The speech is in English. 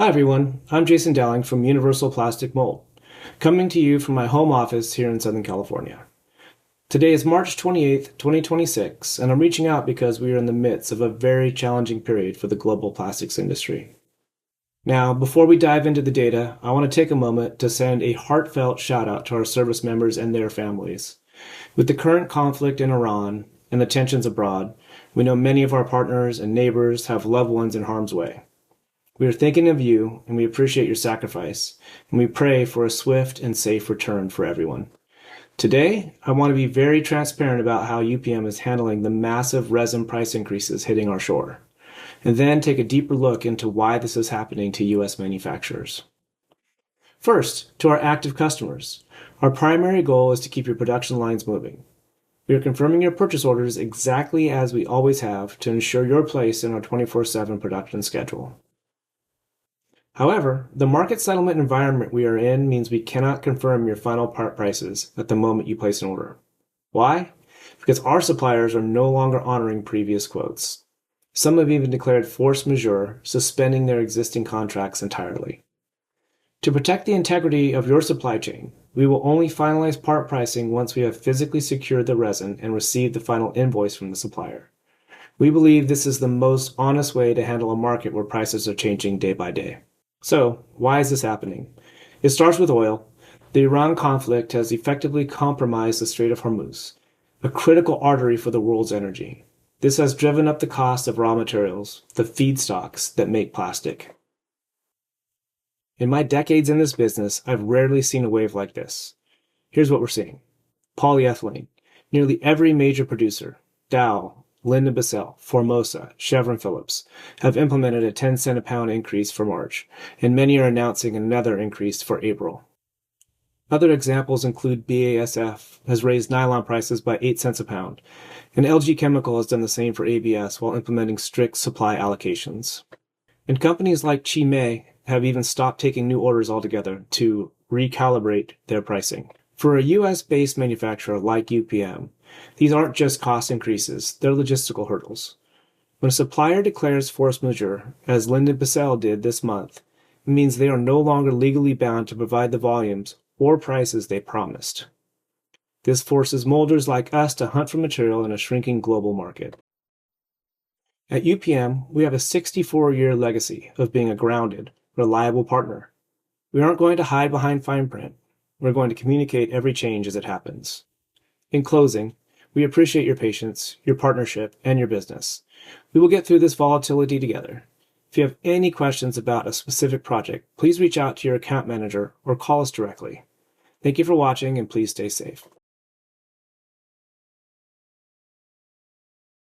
Hi everyone, I'm Jason Dowling from Universal Plastic Mold, coming to you from my home office here in Southern California. Today is March 28th, 2026, and I'm reaching out because we are in the midst of a very challenging period for the global plastics industry. Now, before we dive into the data, I want to take a moment to send a heartfelt shout out to our service members and their families. With the current conflict in Iran and the tensions abroad, we know many of our partners and neighbors have loved ones in harm's way. We are thinking of you, and we appreciate your sacrifice, and we pray for a swift and safe return for everyone. Today, I want to be very transparent about how UPM is handling the massive resin price increases hitting our shore, and then take a deeper look into why this is happening to U.S. manufacturers. First, to our active customers. Our primary goal is to keep your production lines moving. We are confirming your purchase orders exactly as we always have to ensure your place in our 24/7 production schedule. However, the market settlement environment we are in means we cannot confirm your final part prices at the moment you place an order. Why? Because our suppliers are no longer honoring previous quotes. Some have even declared force majeure, suspending their existing contracts entirely. To protect the integrity of your supply chain, we will only finalize part pricing once we have physically secured the resin and received the final invoice from the supplier. We believe this is the most honest way to handle a market where prices are changing day by day. So, why is this happening? It starts with oil. The Iran conflict has effectively compromised the Strait of Hormuz, a critical artery for the world's energy. This has driven up the cost of raw materials, the feedstocks that make plastic. In my decades in this business, I've rarely seen a wave like this. Here's what we're seeing. Polyethylene. Nearly every major producer, Dow, LyondellBasell, Formosa, Chevron Phillips, have implemented a 10-cent a pound increase for March, and many are announcing another increase for April. Other examples include BASF has raised nylon prices by 8 cents a pound, and LG Chem has done the same for ABS while implementing strict supply allocations. And companies like Chime have even stopped taking new orders altogether to recalibrate their pricing. For a US-based manufacturer like UPM, these aren't just cost increases, they're logistical hurdles. When a supplier declares force majeure, as LyondellBasell did this month, it means they are no longer legally bound to provide the volumes or prices they promised. This forces molders like us to hunt for material in a shrinking global market. At UPM, we have a 64-year legacy of being a grounded, reliable partner. We aren't going to hide behind fine print. We're going to communicate every change as it happens. In closing, we appreciate your patience, your partnership, and your business. We will get through this volatility together. If you have any questions about a specific project, please reach out to your account manager or call us directly. Thank you for watching, and please stay safe.